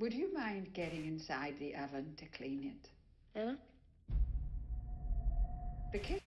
Would you mind getting inside the oven to clean it? Huh? The kitchen.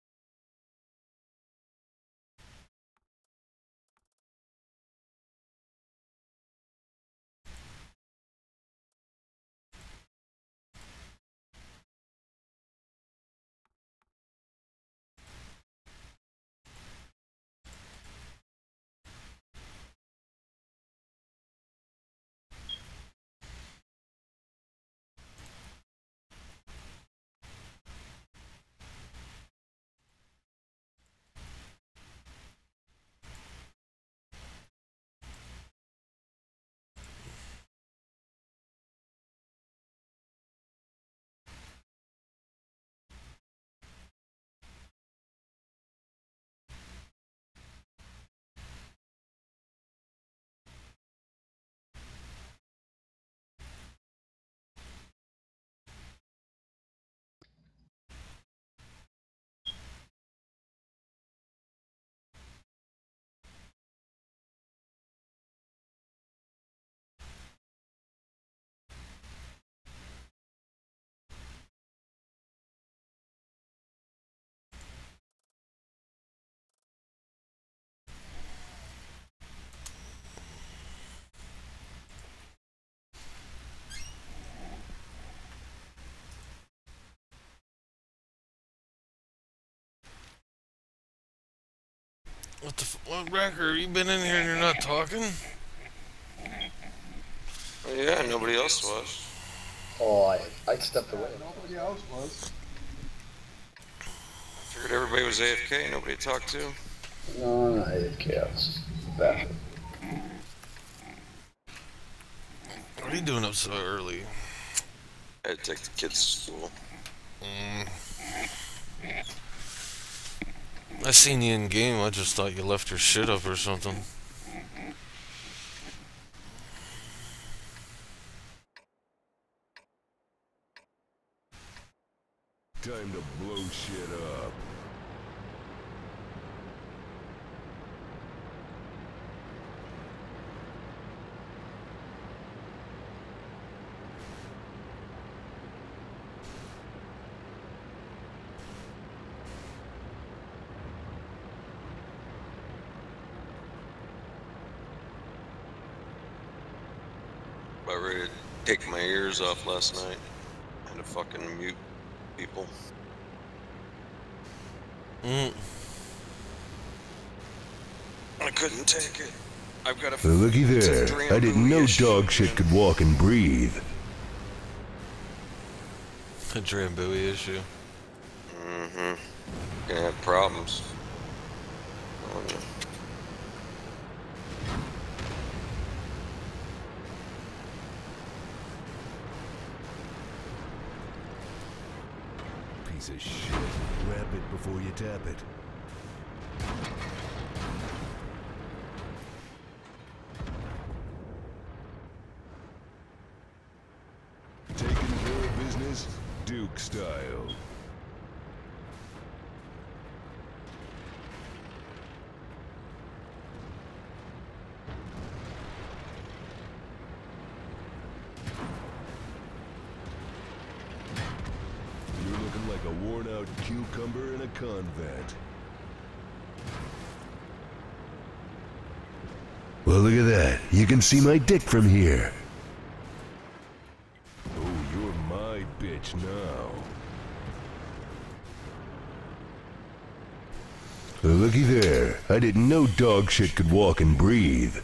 What the fuck, Racker? You been in here and you're not talking? Yeah, nobody else was. Oh, I stepped away. Nobody else was. Figured everybody was AFK, nobody to talk to. No, not chaos. Back. What are you doing up so early? I had to take the kids to school. I seen you in game. I just thought you left your shit up or something. Time to blow shit up. About ready to take my ears off last night. Had to fucking mute people. I couldn't take it. I've got a Looky there. I didn't know dog shit could walk and breathe. A Drambuie issue. Gonna have problems. Oh, yeah. Piece of shit. Wrap it before you tap it. Taking care of business, Duke style. You're looking like a worn-out cucumber in a convent. Well, look at that. You can see my dick from here. Oh, you're my bitch now. Well, looky there. I didn't know dog shit could walk and breathe.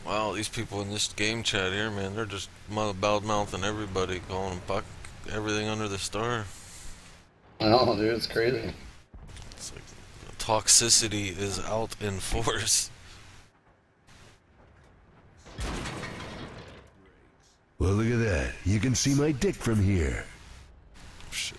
Wow, these people in this game chat here, man, they're just bad-mouthing everybody, calling them fuck everything under the star. I know, dude, it's crazy. It's like toxicity is out in force. Well, look at that. You can see my dick from here. Shit.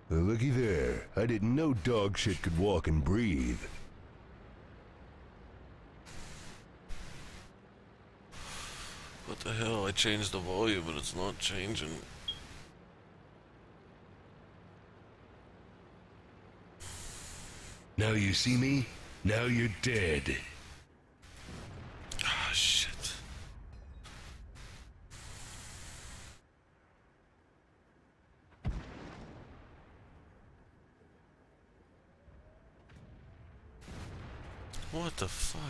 Looky there. I didn't know dog shit could walk and breathe. What the hell? I changed the volume, but it's not changing. Now you see me? Now you're dead. Ah, shit. What the fuck?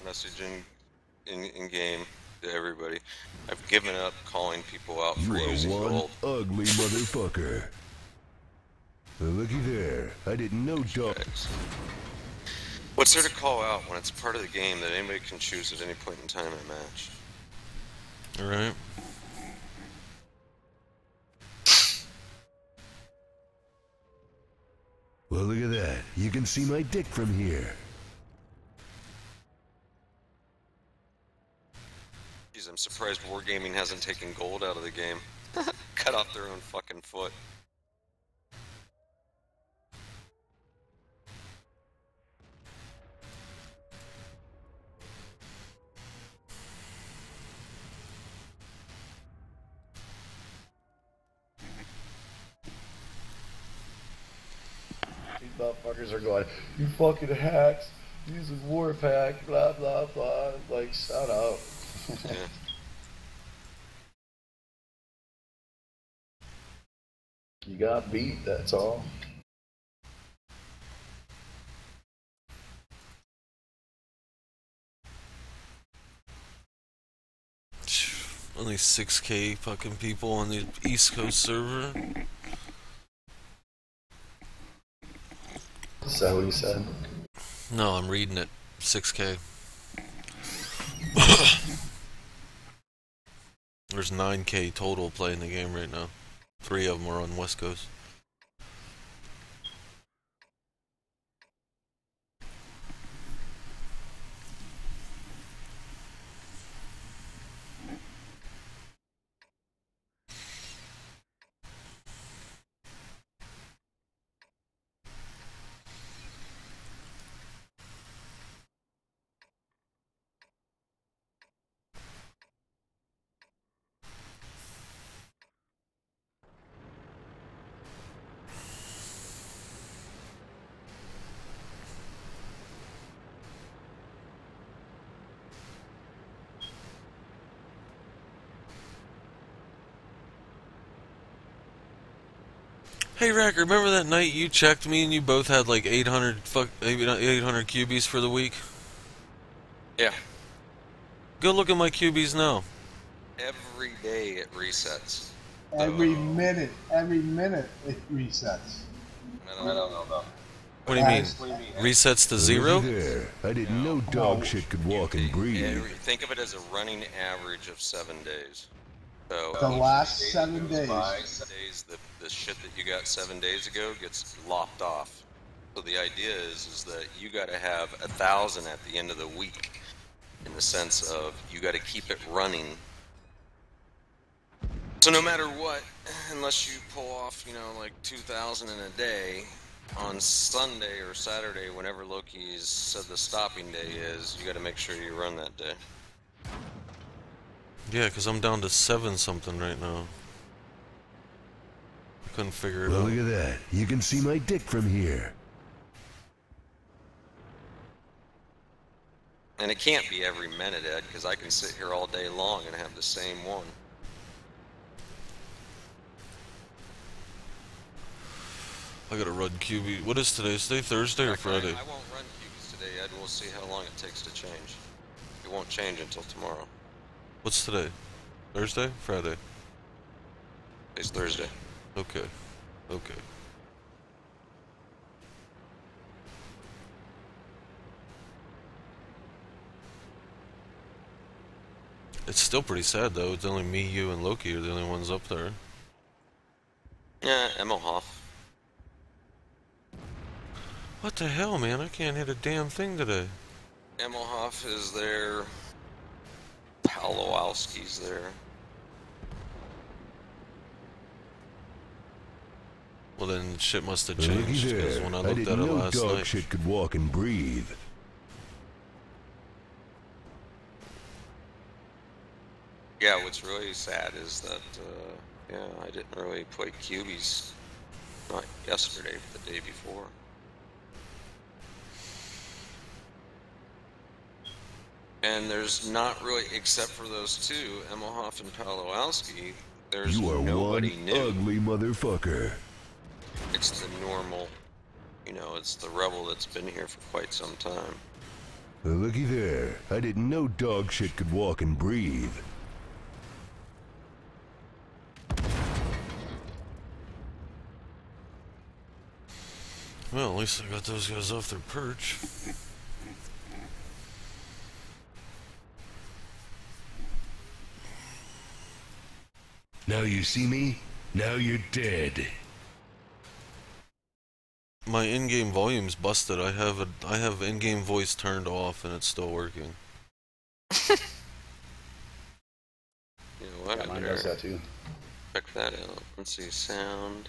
Messaging in game to everybody. I've given up calling people out You for are using one gold. ugly motherfucker. Looky there. I didn't know dog. What's there to call out when it's part of the game that anybody can choose at any point in time in a match? Alright. Well, look at that. You can see my dick from here. Jeez, I'm surprised Wargaming hasn't taken gold out of the game. Cut off their own fucking foot. These motherfuckers are going, you fucking hacks, using Warpack, blah, blah, blah. Like, shut up. Yeah. You got beat, that's all. Only 6K fucking people on the East Coast server. Is that what you said? No, I'm reading it. 6K. There's 9K total playing the game right now. 3 of them are on West Coast. Hey Rack, remember that night you checked me and you both had like 800 QBs for the week? Yeah. Go look at my QBs now. Every day it resets. Every minute it resets. No. What do you mean? Resets to 0? Looky there. I didn't know dog shit could walk and breathe. Think of it as a running average of 7 days. So The each last day 7 that goes days. by, the shit that you got 7 days ago gets lopped off. So the idea is that you got to have 1,000 at the end of the week, in the sense of you got to keep it running. So no matter what, unless you pull off, like 2,000 in a day, on Sunday or Saturday, whenever Loki's said the stopping day is, you got to make sure you run that day. Yeah, because I'm down to 7 something right now. I couldn't figure it Well, out. look at that. You can see my dick from here. And it can't be every minute, Ed, because I can sit here all day long and have the same one. I gotta run QB. What is today? Is today Thursday or Friday? I won't run QBs today, Ed. We'll see how long it takes to change. It won't change until tomorrow. What's today? Thursday? Friday? It's Thursday. Okay. Okay. It's still pretty sad though. It's only me, you, and Loki are the only ones up there. Yeah, Emmelhoff. What the hell, man? I can't hit a damn thing today. Emmelhoff is there. Palowalski's there. Well, then shit must have Looky changed because there. when I I looked at didn't it know last dog night. shit could walk and breathe. Yeah, what's really sad is that, yeah, I didn't really play Cubies. Not yesterday, but the day before. And there's not really, except for those two, Emmelhoff and Palowalski, there's You are nobody one new. ugly motherfucker. It's the normal, you know, it's the rebel that's been here for quite some time. Looky there. I didn't know dog shit could walk and breathe. Well, at least I got those guys off their perch. Now you see me? Now you're dead. My in-game volume's busted. I have in-game voice turned off and it's still working. You know what? Yeah, I mine better does that too. check that out. Let's see, sound.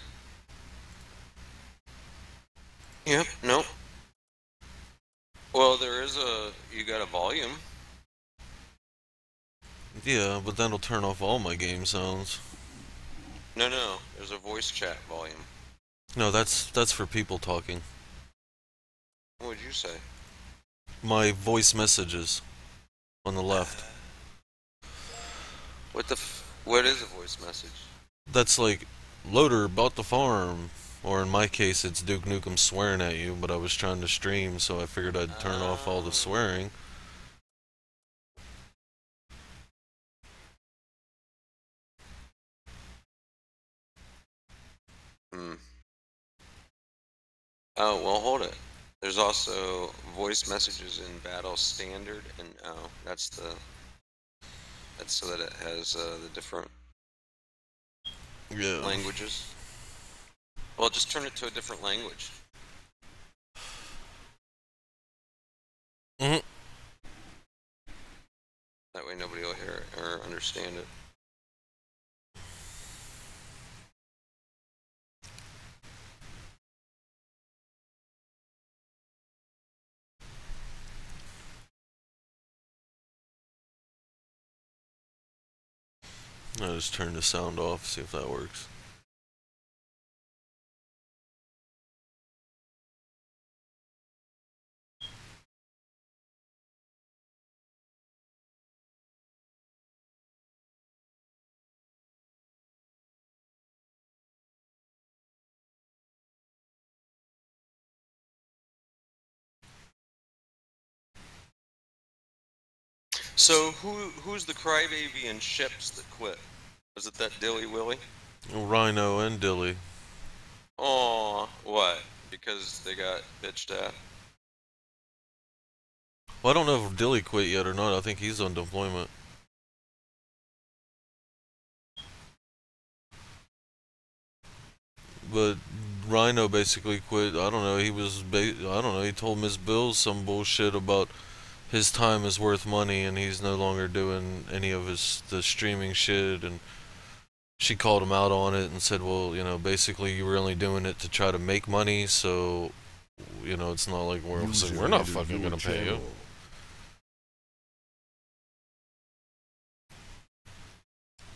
Yep, nope. Well, there is you got a volume. Yeah, but that'll turn off all my game sounds. No, there's a voice chat volume. No, that's for people talking. What would you say? My voice messages on the left. What is a voice message? That's like, Loader bought the farm. Or in my case, it's Duke Nukem swearing at you, but I was trying to stream, so I figured I'd turn off all the swearing. Oh, well, hold it. There's also voice messages in Battle Standard, and that's so that it has the different Yeah. languages. Well, just turn it to a different language. Mhm. That way nobody will hear it or understand it. I just turn the sound off, see if that works. So who's the crybaby in ships that quit? Was it that Dilly Willy? Rhino and Dilly. Aw, what? Because they got bitched at? Well, I don't know if Dilly quit yet or not. I think he's on deployment. But Rhino basically quit. I don't know. He was, I don't know. He told Ms. Bills some bullshit about his time is worth money, and he's no longer doing any of the streaming shit. And she called him out on it and said, well, you know, basically you were only doing it to try to make money, so you know, it's not like we're saying we're not fucking gonna pay you.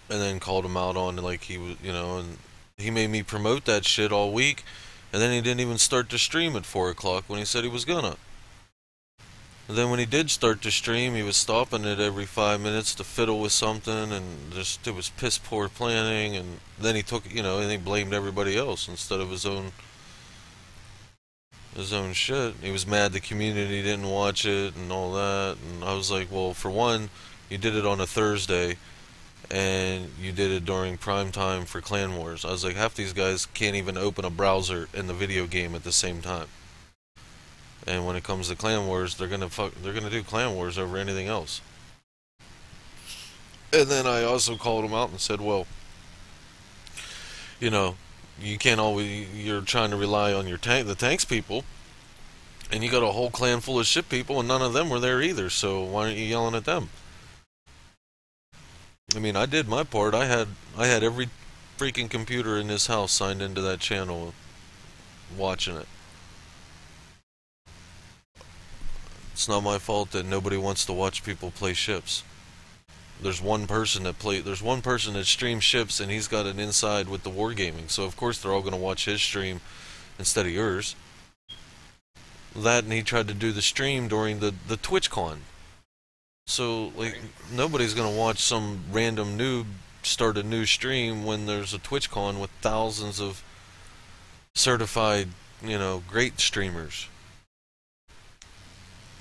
And then called him out on, like, he was, you know, and he made me promote that shit all week, and then he didn't even start to stream at 4 o'clock when he said he was gonna. And then when he did start to stream, he was stopping it every 5 minutes to fiddle with something, and just, it was piss poor planning, and then he took, you know, and he blamed everybody else instead of his own shit. He was mad the community didn't watch it and all that, and I was like, well, for one, you did it on a Thursday, and you did it during prime time for Clan Wars. I was like, half these guys can't even open a browser in the video game at the same time. And when it comes to Clan Wars, they're gonna do Clan Wars over anything else. And then I also called him out and said, well, you know, you can't always, you're trying to rely on the tanks people, and you got a whole clan full of ship people, and none of them were there either, so why aren't you yelling at them? I mean, I did my part. I had every freaking computer in this house signed into that channel watching it. It's not my fault that nobody wants to watch people play ships. There's one person that streams ships, and he's got an inside with the wargaming, so of course they're all going to watch his stream instead of yours. That, and he tried to do the stream during the TwitchCon. So, like, nobody's going to watch some random noob start a new stream when there's a TwitchCon with thousands of certified, great streamers.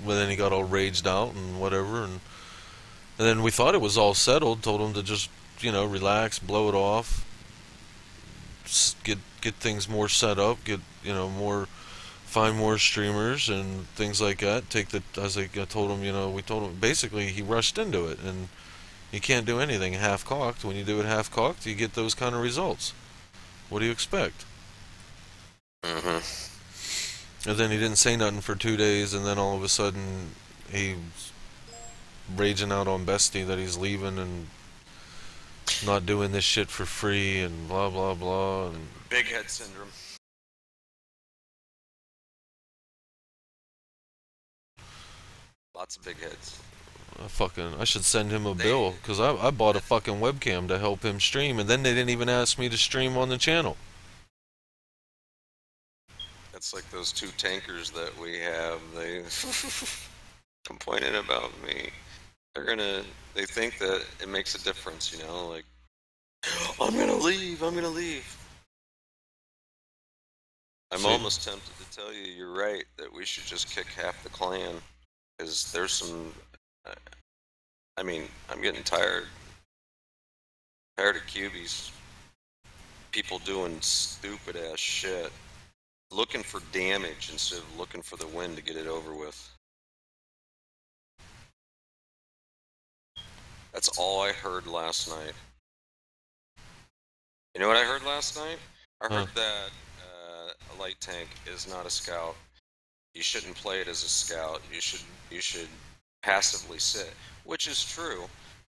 But then he got all raged out and whatever, and then we thought it was all settled, told him to just, relax, blow it off, get things more set up, find more streamers and things like that. I told him, basically he rushed into it, and you can't do anything half-cocked. When you do it half-cocked, you get those kind of results. What do you expect? And then he didn't say nothing for 2 days, and then all of a sudden he's raging out on Bestie that he's leaving and not doing this shit for free and blah blah blah. And big head syndrome. Lots of big heads. I should send him a bill, because I bought a fucking webcam to help him stream, and then they didn't even ask me to stream on the channel. That's like those two tankers that we have. They complaining about me. They think that it makes a difference, like, I'm gonna leave. I'm almost tempted to tell you you're right, that we should just kick half the clan, because there's some, I'm getting tired of cubies, people doing stupid ass shit, looking for damage instead of looking for the win to get it over with. That's all I heard last night. You know what I heard last night? I heard that a light tank is not a scout. You shouldn't play it as a scout. You should passively sit, which is true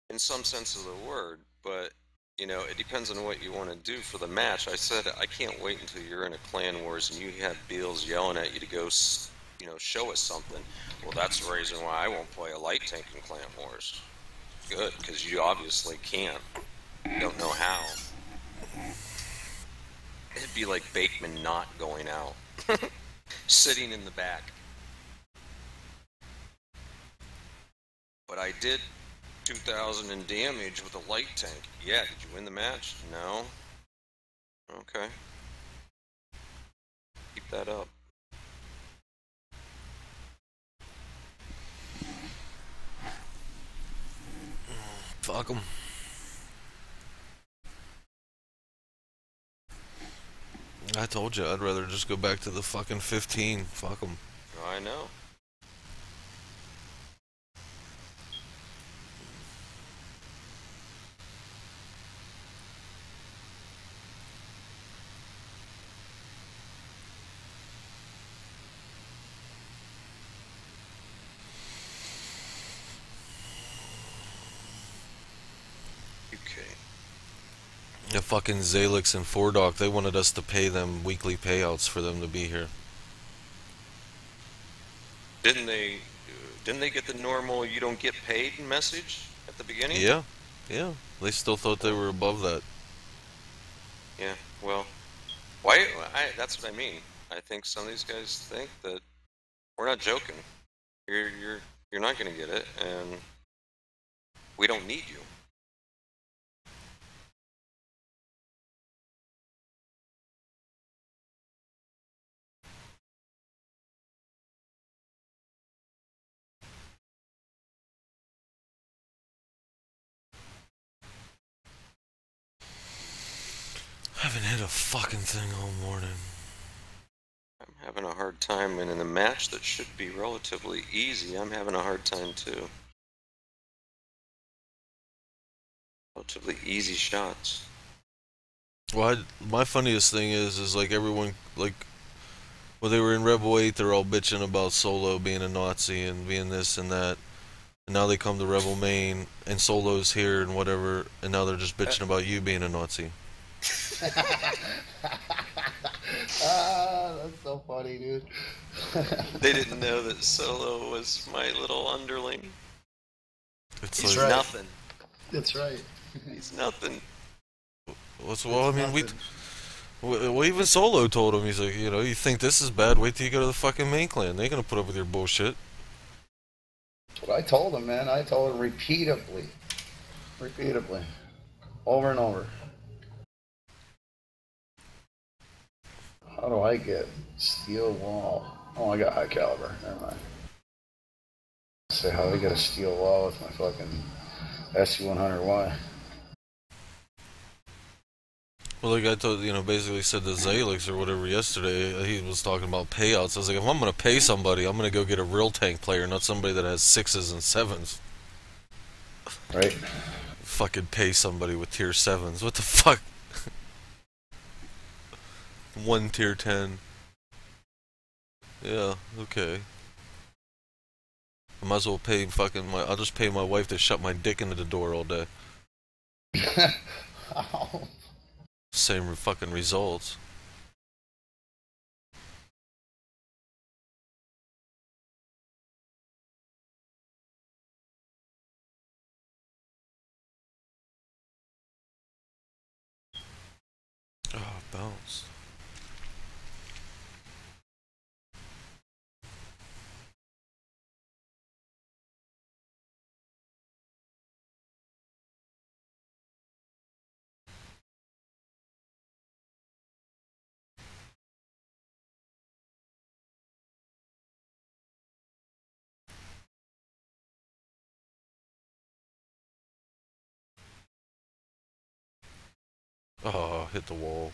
in some sense of the word, but it depends on what you want to do for the match. I said I can't wait until you're in a clan wars and you have Beals yelling at you to go, show us something. Well, that's the reason why I won't play a light tank in clan wars. Good, because you obviously can't. You don't know how. It'd be like Bakeman not going out. Sitting in the back. But I did 2,000 in damage with a light tank. Yeah, did you win the match? No. Okay. Keep that up. Fuck them. I told you I'd rather just go back to the fucking 15. Fuck them. I know. The fucking Zalix and Fordok, they wanted us to pay them weekly payouts for them to be here. Didn't they get the normal you don't get paid message at the beginning? Yeah. They still thought they were above that. Yeah, well, that's what I mean. I think some of these guys think that we're not joking. You're not gonna get it, and we don't need you. I haven't hit a fucking thing all morning. I'm having a hard time, and in a match that should be relatively easy, I'm having a hard time too. Relatively easy shots. Well, my funniest thing is like everyone, like, when they were in Rebel 8, they're all bitching about Solo being a Nazi and being this and that. And now they come to Rebel Main and Solo's here and whatever, and now they're just bitching about you being a Nazi. That's so funny, dude. They didn't know that Solo was my little underling. He's like, nothing. That's right. He's nothing. Well, I mean, well, even Solo told him, he's like, you think this is bad, wait till you go to the fucking main clan. They ain't gonna put up with your bullshit. That's what I told him, man. I told him repeatedly. Over and over. How do I get steel wall? Oh, I got high caliber. Never mind. Say, how do I get a steel wall with my fucking SU-100Y? Well, like I told, basically said to Zalix or whatever yesterday, he was talking about payouts. I was like, if I'm gonna pay somebody, I'm gonna go get a real tank player, not somebody that has 6s and 7s. Right. Fucking pay somebody with tier 7s. What the fuck? 1 tier 10. Yeah, okay. I might as well pay I'll just pay my wife to shut my dick into the door all day. Oh. Same fucking results. Oh, bounce. Oh, hit the wall.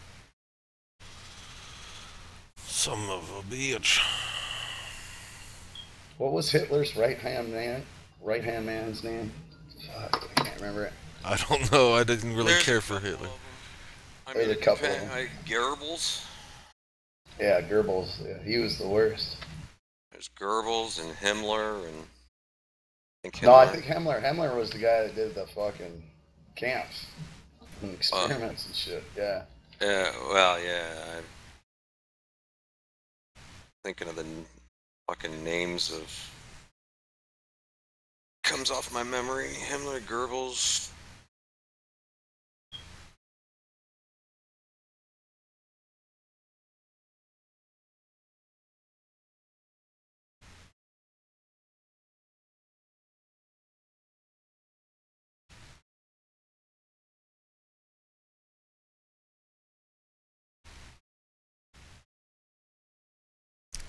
Son of a bitch. What was Hitler's right-hand man's name? Fuck, I can't remember it. I don't know. I didn't really care for Hitler. There's a couple of them. Goebbels. Yeah, Goebbels. Yeah, he was the worst. There's Goebbels and Himmler and. I think Himmler was the guy that did the fucking camps and experiments and shit. Yeah. Yeah. Well, yeah. I'm thinking of the fucking names of. Comes off my memory. Himmler, Goebbels.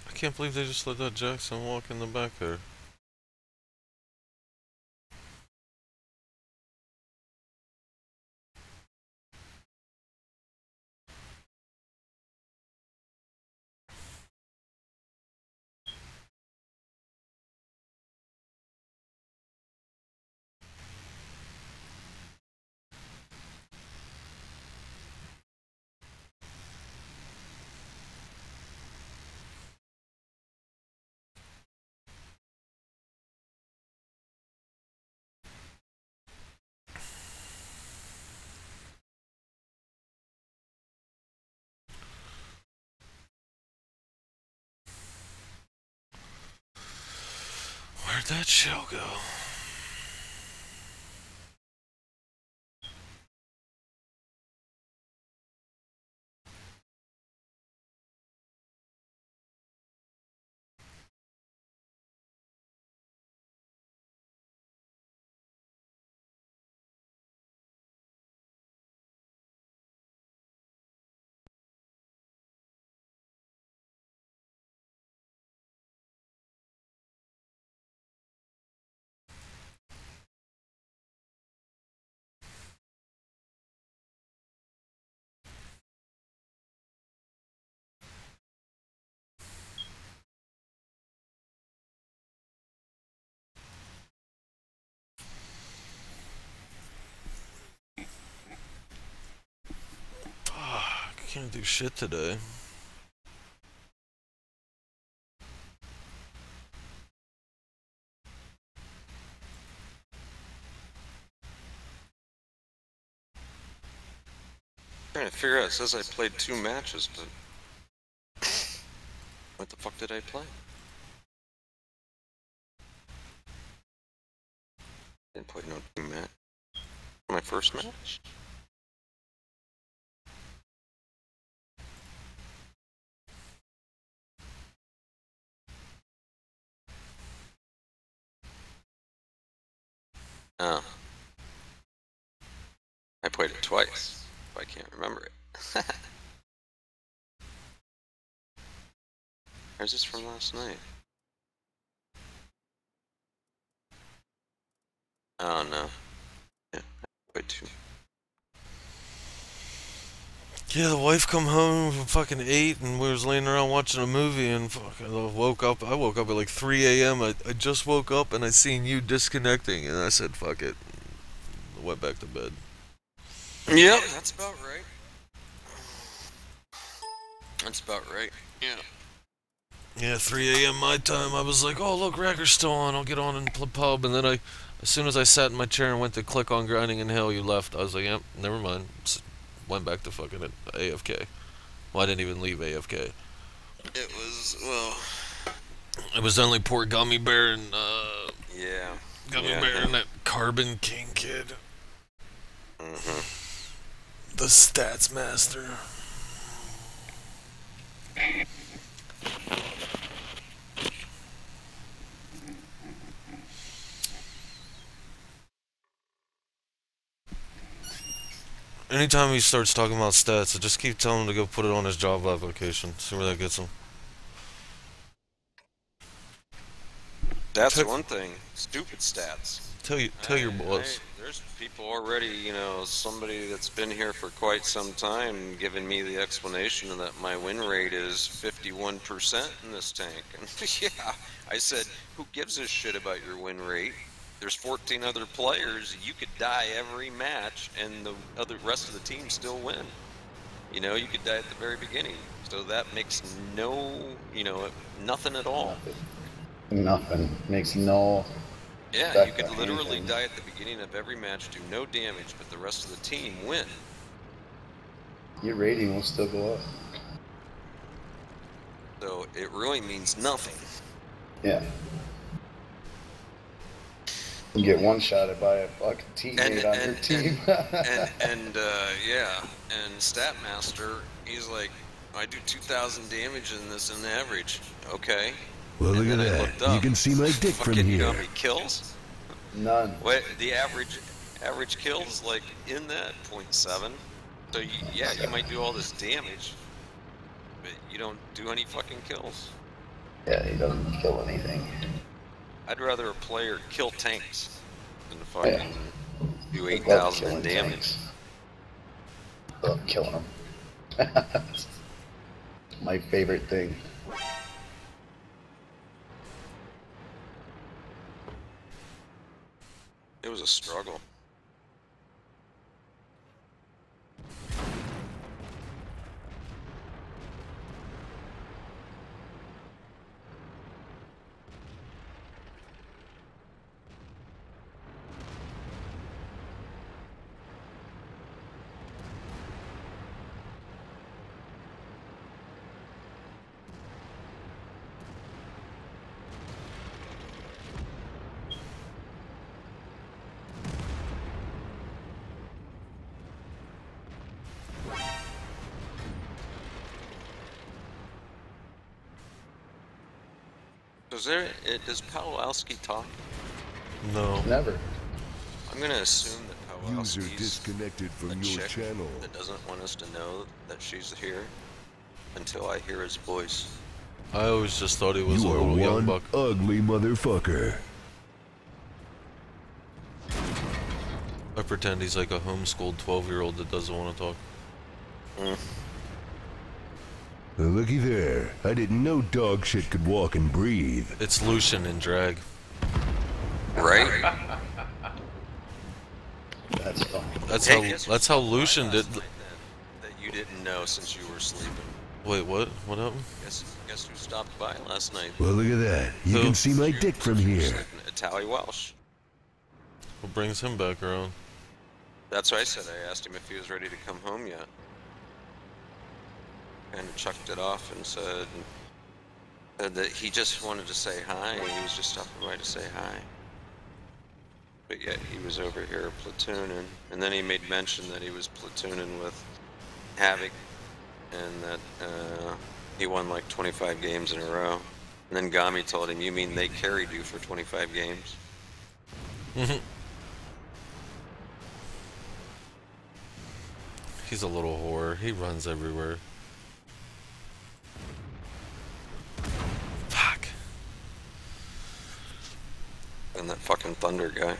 I can't believe they just let that Jackson walk in the back there. Where'd that shell go? Can't do shit today. Trying to figure out. It says I played 2 matches, but what the fuck did I play? Didn't play no 2 match. My first match. Oh. I played it twice, if I can't remember it. Or is this from last night? Oh no. Yeah, I played 2. Yeah, the wife come home from fucking 8 and we was laying around watching a movie and fucking I woke up at like 3 a.m. I just woke up and I seen you disconnecting and I said fuck it. I went back to bed. Yep, that's about right. That's about right, yeah. Yeah, 3 a.m. my time. I was like, oh look, Racker's still on. I'll get on in the pub. And then as soon as I sat in my chair and went to click on Grinding in Hell, you left. I was like, yep, never mind. Went back to fucking AFK. Well, I didn't even leave AFK. It was, well... It was only poor Gummy Bear and, yeah. Gummy Bear and that Carbon King kid. Mm-hmm. The Stats Master. Anytime he starts talking about stats, I just keep telling him to go put it on his job application. See where that gets him. That's one thing. Stupid stats. Tell your boss. There's people already, you know, somebody that's been here for quite some time giving me the explanation that my win rate is 51% in this tank. And yeah, I said, who gives a shit about your win rate? There's 14 other players. You could die every match, and the rest of the team still win. You know, you could die at the very beginning. So that makes no, you know, nothing at all. Nothing. Makes no... Yeah, you could literally die at the beginning of every match, do no damage, but the rest of the team win. Your rating will still go up. So it really means nothing. Yeah. You get one-shotted by a fucking teammate on your team. Yeah, and Statmaster, he's like, I do 2,000 damage in this in average. Okay. Well, look at that. You can see my dick from here. You know how many kills? None. Wait, the average kills like in that 0.7. So you might do all this damage, but you don't do any fucking kills. Yeah, he doesn't kill anything. I'd rather a player kill tanks than to fucking do 8,000 in damage. Love killing them. My favorite thing. It was a struggle. Does Pawlowski talk? No. Never. I'm gonna assume that User Pawlowski's disconnected from a your chick channel. that doesn't want us to know that she's here until I hear his voice. I always just thought he was You a are little young one buck. ugly motherfucker. I pretend he's like a homeschooled 12-year-old that doesn't want to talk. Mm. Well, looky there. I didn't know dog shit could walk and breathe. It's Lucian in drag. Right? That's funny. That's how Lucian did. That you didn't know since you were sleeping. Wait, what? What happened? Guess who stopped by last night? Well, look at that. You Who? can see my dick from here. Tally Welsh. What brings him back around? That's what I said. I asked him if he was ready to come home yet. And chucked it off and said that he just wanted to say hi. He was just stopping by to say hi. But yet he was over here platooning. And then he made mention that he was platooning with Havoc and that he won like 25 games in a row. And then Gami told him, "You mean they carried you for 25 games?" He's a little whore. He runs everywhere. Fuck. And that fucking Thunder guy.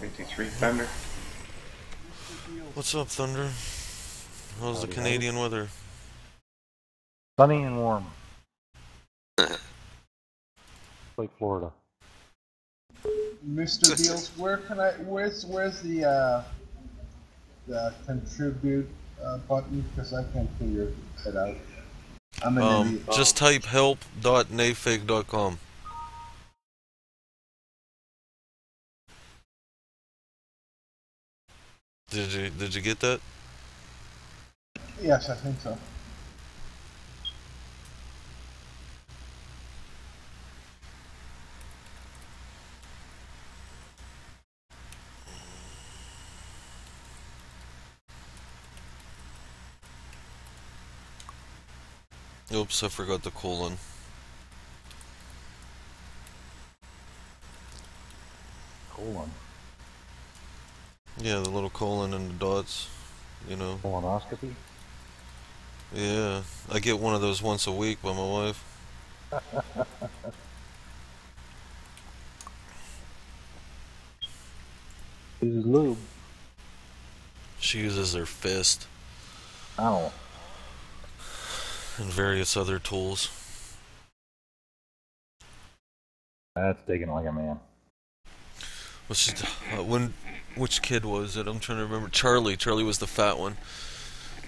53 Thunder. What's up, Thunder? How's the Canadian weather? Sunny and warm. Like Florida. Mr. Beals, where's the contribute button? Because I can't figure it out. I'm an idiot. Just type help.nafig.com. Did you get that? Yes, I think so. Oops, I forgot the colon. Colon. Yeah, the little colon and the dots, you know. Colonoscopy? Yeah, I get one of those once a week by my wife. Uses lube. She uses her fist Ow. and various other tools. That's digging like a man. Which kid was it? I'm trying to remember. Charlie. Charlie was the fat one.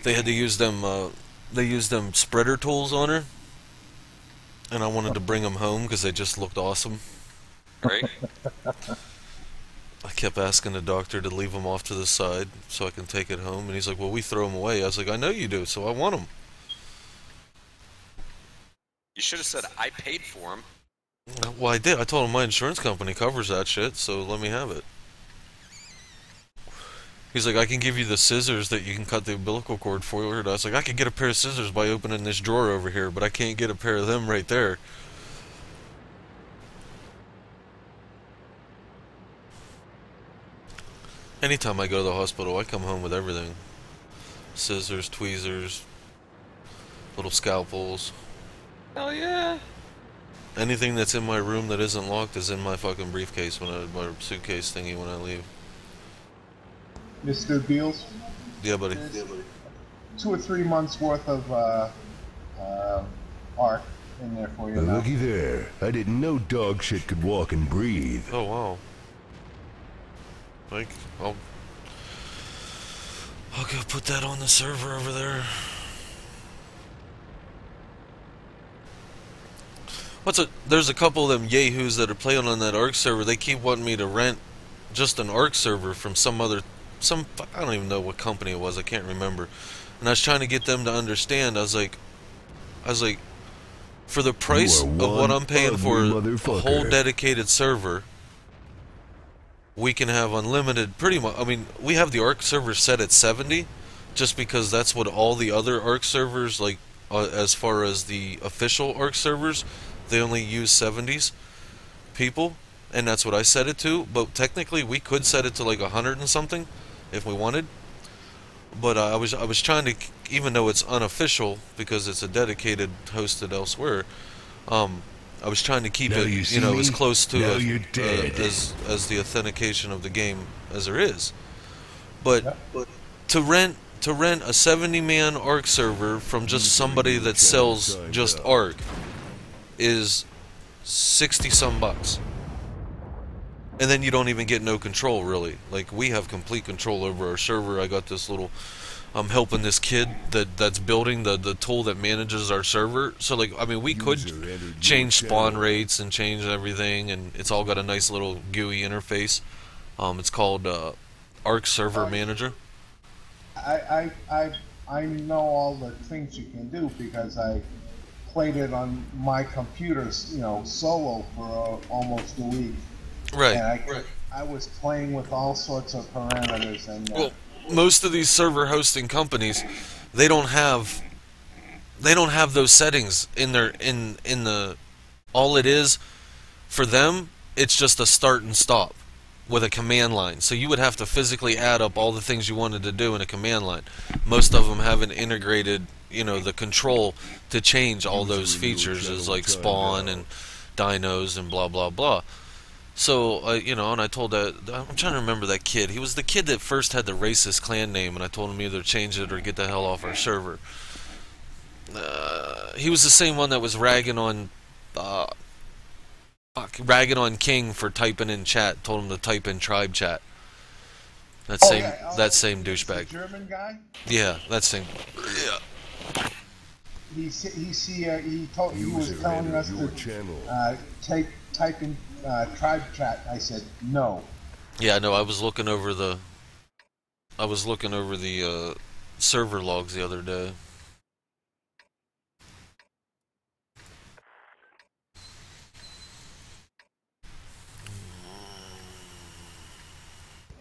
They had to use them. They used them spreader tools on her, and I wanted to bring them home because they just looked awesome. Right? I kept asking the doctor to leave them off to the side so I can take it home, and he's like, "Well, we throw them away." I was like, "I know you do, so I want them." You should have said I paid for him. Well, I did. I told him my insurance company covers that shit, so let me have it. He's like, "I can give you the scissors that you can cut the umbilical cord for you." And I was like, "I could get a pair of scissors by opening this drawer over here, but I can't get a pair of them right there." Anytime I go to the hospital, I come home with everything. Scissors, tweezers, little scalpels. Hell yeah. Anything that's in my room that isn't locked is in my fucking briefcase my suitcase thingy when I leave. Mr. Beals? Yeah, buddy. 2 or 3 months worth of art in there for you. Well, now. looky there. I didn't know dog shit could walk and breathe. Oh, wow. Like, I'll go put that on the server over there. There's a couple of them yahoos that are playing on that ARC server. They keep wanting me to rent just an ARC server from I don't even know what company it was. I can't remember. And I was trying to get them to understand. I was like, for the price of what I'm paying for a whole dedicated server, we can have unlimited, pretty much. I mean, we have the ARC server set at 70, just because that's what all the other ARC servers, like, as far as the official ARC servers, they only use 70s people, and that's what I set it to. But technically, we could set it to like 100 and something if we wanted. But I was trying to, even though it's unofficial because it's a dedicated hosted elsewhere, I was trying to keep it, as close to as the authentication of the game as there is. But to rent a 70-man ARC server from just somebody that sells just ARC is $60 some bucks. And then you don't even get no control, really. Like, we have complete control over our server. I got this little... I'm helping this kid that's building the tool that manages our server. So, like, I mean, we could change spawn rates and change everything, and it's all got a nice little GUI interface. It's called Arc Server Manager. I know all the things you can do because I played it on my computers, you know, solo for almost a week. Right. And I was playing with all sorts of parameters and. Well, most of these server hosting companies, they don't have those settings in their in the. All it is for them, it's just a start and stop with a command line. So you would have to physically add up all the things you wanted to do in a command line. Most of them haven't integrated, you know, the control to change all those features, as like spawn and dinos and blah blah blah. So, you know, and I told that, I'm trying to remember that kid. He was the kid that first had the racist clan name, and I told him either change it or get the hell off our server. He was the same one that was ragging on King for typing in chat. Told him to type in tribe chat. That same douchebag. The German guy. Yeah, that same. Yeah. He was telling us to type in tribe chat. I said no. Yeah, no. I was looking over the server logs the other day.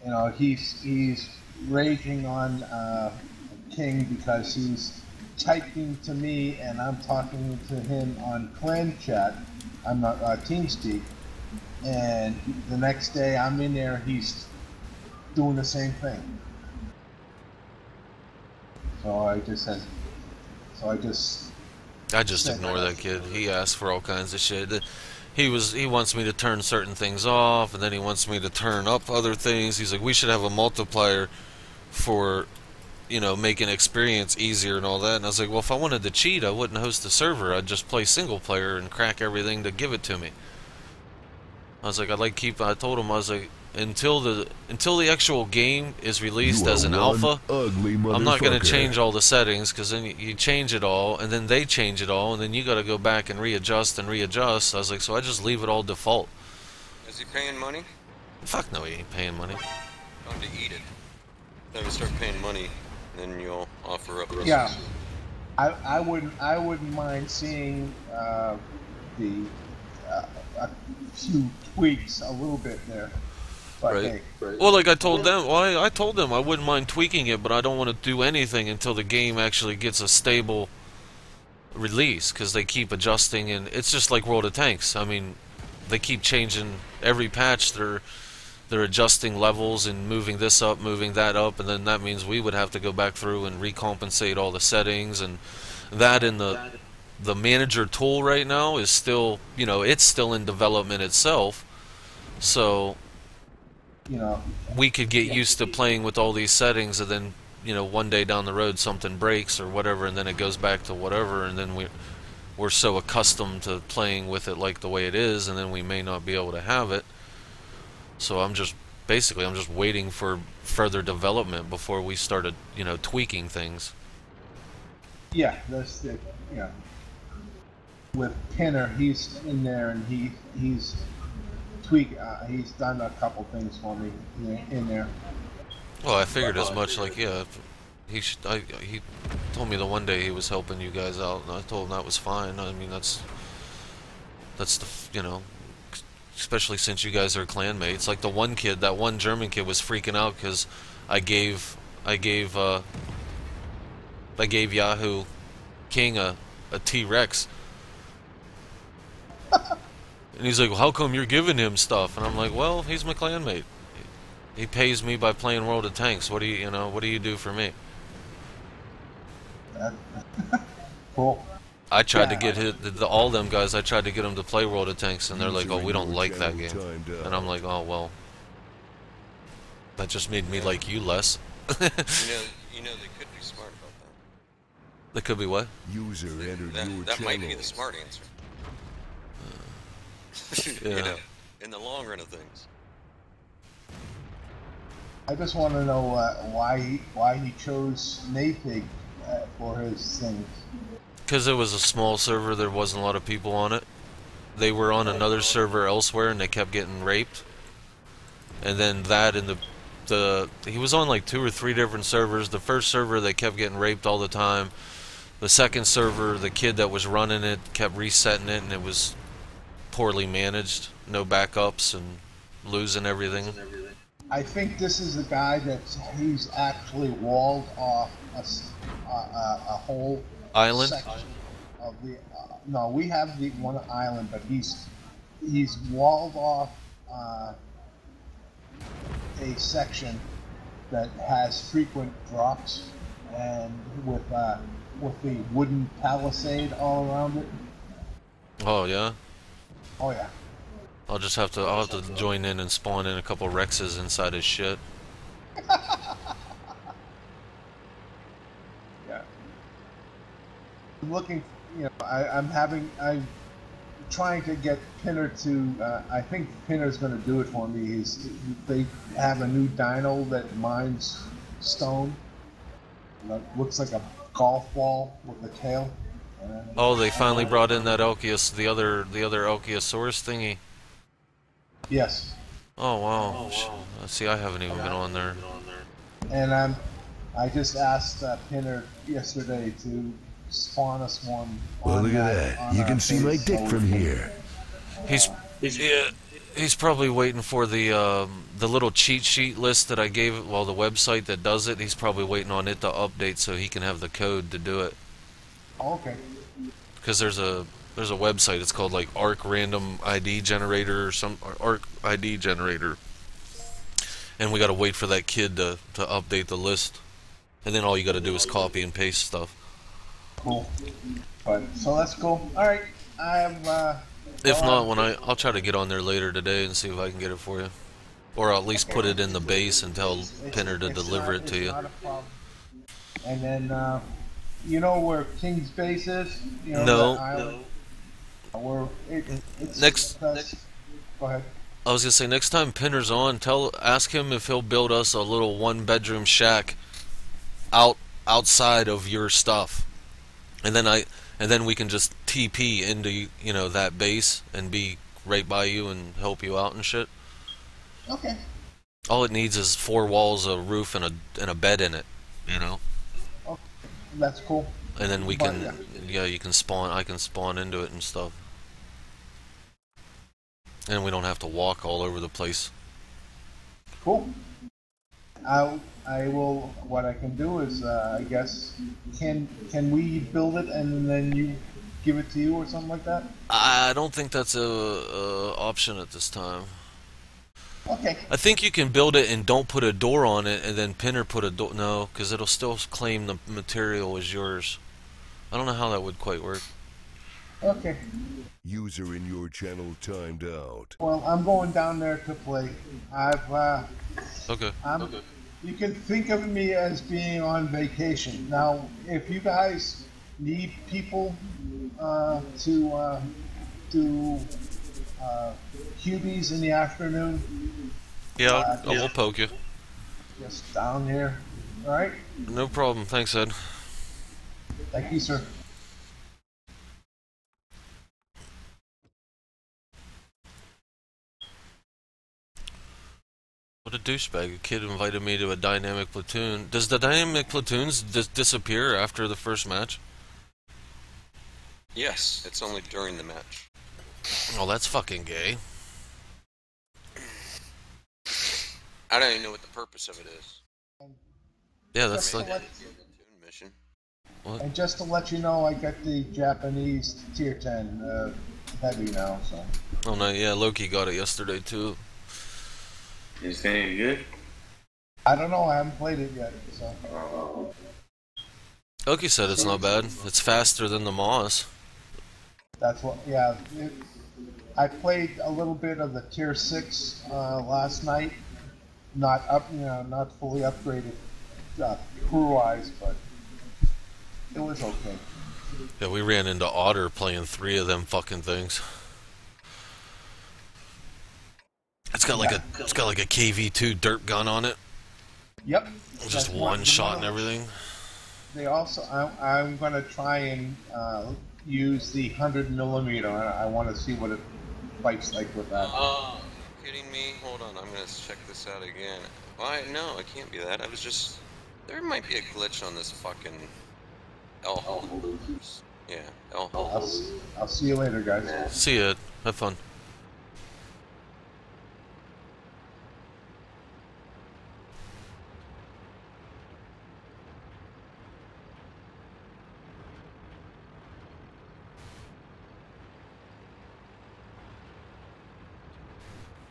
You know, he's raging on King because he's typing to me and I'm talking to him on clan chat. I'm not TeamSpeak, and the next day I'm in there, he's doing the same thing. So I just ignore that kid. He asks for all kinds of shit. He wants me to turn certain things off, and then he wants me to turn up other things. He's like, we should have a multiplier for, you know, making experience easier and all that. And I was like, well, if I wanted to cheat, I wouldn't host a server. I'd just play single player and crack everything to give it to me. I was like, I told him, I was like, until the actual game is released as an alpha, I'm not going to change all the settings, because then you change it all, and then they change it all, and then you got to go back and readjust and readjust. I was like, so I just leave it all default. Is he paying money? Fuck no, he ain't paying money. Tell him to eat it. Then we start paying money, then you'll offer up. Yeah, I wouldn't mind seeing a few tweaks a little bit there. But right. Hey, well, like I told them, I told them I wouldn't mind tweaking it, but I don't want to do anything until the game actually gets a stable release, because they keep adjusting, and it's just like World of Tanks. I mean, they keep changing every patch. They're adjusting levels and moving this up, moving that up, and then that means we would have to go back through and recompensate all the settings, and that in the manager tool right now is still, you know, it's still in development itself. So, you know, we could get used to playing with all these settings, and then, you know, one day down the road something breaks or whatever, and then it goes back to whatever, and then we're so accustomed to playing with it like the way it is, and then we may not be able to have it. So I'm just waiting for further development before we started, you know, tweaking things. Yeah, that's it. Yeah. With Kenner, he's in there and he's done a couple things for me in there. Well, I figured as much. Like, yeah, he told me the one day he was helping you guys out, and I told him that was fine. I mean, that's the, you know, especially since you guys are clanmates. Like the one kid, that one German kid, was freaking out because I gave Yahoo King a T-Rex. And he's like, well, how come you're giving him stuff? And I'm like, well, he's my clanmate. He pays me by playing World of Tanks. What do you do for me? Cool. I tried to get all them guys, I tried to get them to play World of Tanks, and they're like, oh, we don't like that game. And I'm like, oh, well, that just made me like you less. You know, they could be smart about that. They could be what? User entered your that might be channel. the smart answer. Yeah. You know, in the long run of things. I just want to know why he chose Nafig for his things. Because it was a small server, there wasn't a lot of people on it. They were on another server elsewhere, and they kept getting raped. And then that and he was on like 2 or 3 different servers. The first server, they kept getting raped all the time. The second server, the kid that was running it kept resetting it, and it was poorly managed. No backups and losing everything. I think this is a guy he's actually walled off a whole Island? section of the. No, we have the one island, but he's walled off a section that has frequent drops and with the wooden palisade all around it. Oh, yeah? Oh yeah. I'll have to join in and spawn in a couple Rexes inside his shit. Yeah. I'm looking, I'm trying to get Pinner to, I think Pinner's going to do it for me. They have a new dino that mines stone. That looks like a golf ball with a tail. Oh, they finally brought in that Elchios, the other Elchiosaurus thingy. Yes. Oh wow. See, I haven't even been on there. And I just asked Pinner yesterday to spawn us one. Well, look at that. You can see my dick from here. He's probably waiting for the little cheat sheet list that I gave. Well, the website that does it. He's probably waiting on it to update so he can have the code to do it. Okay. Because there's a website. It's called like Arc Random ID Generator or Arc ID Generator, and we got to wait for that kid to update the list, and then all you got to do is copy and paste stuff. Cool. But so that's cool. All right. If not, I'll try to get on there later today and see if I can get it for you, or at least put it in the base and tell Pinner to deliver it to you. Not a problem. And then you know where King's base is? No. Next. Go ahead. I was gonna say, next time Pinner's on, ask him if he'll build us a little 1-bedroom shack outside of your stuff, and then we can just TP into that base and be right by you and help you out and shit. Okay. All it needs is 4 walls, a roof, and a bed in it. Okay. That's cool. And then we can, you can spawn. I can spawn into it and stuff. And we don't have to walk all over the place. Cool. I will. What I can do is, I guess, can we build it and then you give it to you or something like that? I don't think that's a option at this time. Okay. I think you can build it and don't put a door on it, and then Pinner put a door. No, because it'll still claim the material as yours. I don't know how that would quite work. Okay. User in your channel timed out. Well, I'm going down there to play. Okay. You can think of me as being on vacation. Now, if you guys need people to do cubies in the afternoon, Yeah, I'll poke you. just down here. All right. No problem. Thanks, Ed. Thank you, sir. What a douchebag. A kid invited me to a dynamic platoon. Does the dynamic platoons disappear after the first match? Yes, it's only during the match. Oh, that's fucking gay. I don't even know what the purpose of it is. Yeah, that's Just like... to let- Platoon mission. What? And just to let you know, I got the Japanese tier 10 heavy now. So. Oh, no, yeah, Loki got it yesterday, too. Is it any good? I don't know. I haven't played it yet. So. Loki said it's not bad. It's faster than the Moss. That's what. Yeah. I played a little bit of the tier 6 last night. Not not fully upgraded crew-wise, but it was okay. Yeah, we ran into Otter playing 3 of them fucking things. It's got like a KV2 dirt gun on it. Yep. Just That's one shot and of- everything. They also, I'm going to try and use the 100mm. I want to see what it fights like with that. Oh, you kidding me? Hold on, I'm gonna check this out again. Why? No, it can't be that. I was just. There might be a glitch on this fucking L. Yeah, L. I'll see you later, guys. See ya. Have fun.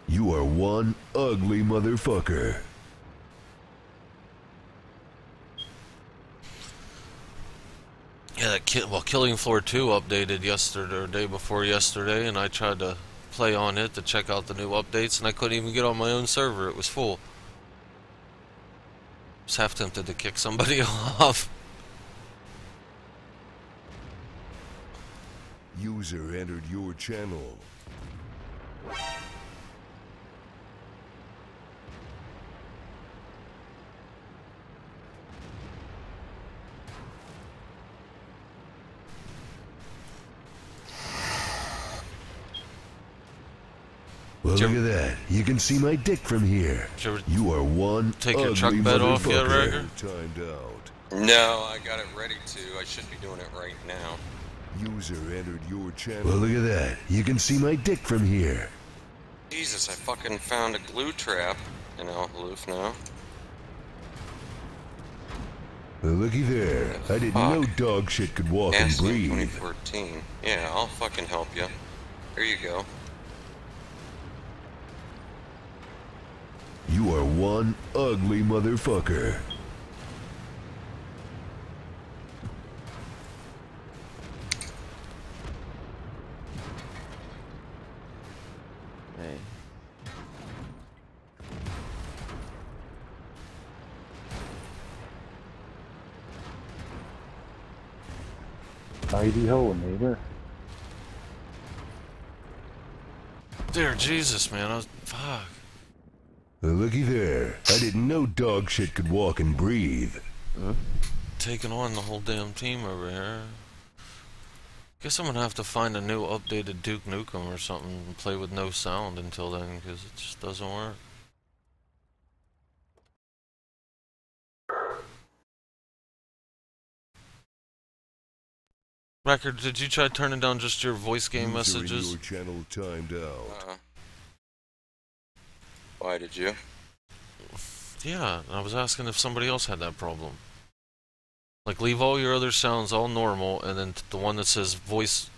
You are one ugly motherfucker. Yeah, that Killing Floor 2 updated yesterday or day before yesterday, and I tried to play on it to check out the new updates, and I couldn't even get on my own server. It was full. I was half tempted to kick somebody off. User entered your channel. Well, look at that. You can see my dick from here. Did you ever You are one take your ugly truck bed off yet, motherfucker. Rager? Timed out. No, I got it ready to. I should be doing it right now. User entered your channel. Well, look at that. You can see my dick from here. Jesus, I fucking found a glue trap. And I'll aloof now. Well, looky there. I didn't know dog shit could walk and Asking breathe. 2014. Yeah, I'll fucking help you. Here you go. You are one ugly motherfucker. Hey. Heidi ho, neighbor. Dear Jesus, man. Fuck. Well, looky there. I didn't know dog shit could walk and breathe. Taking on the whole damn team over here. Guess I'm gonna have to find a new updated Duke Nukem or something and play with no sound until then, because it just doesn't work. Record, did you try turning down just your voice game User in messages? your channel timed out. Why did you? Yeah, I was asking if somebody else had that problem. Like, leave all your other sounds all normal, and then the one that says voice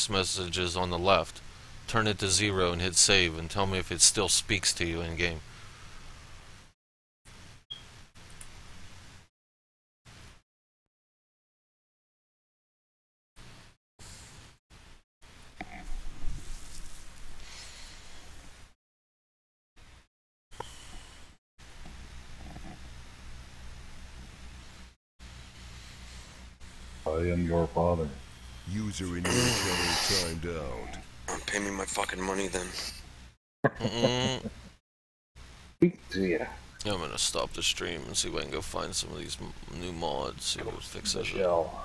messages on the left, turn it to 0 and hit save, and tell me if it still speaks to you in game. I am your father. User in your channel timed out. Pay me my fucking money then. Speak to ya. Yeah, I'm gonna stop the stream and see if I can go find some of these new mods, see what fixes it. Michelle.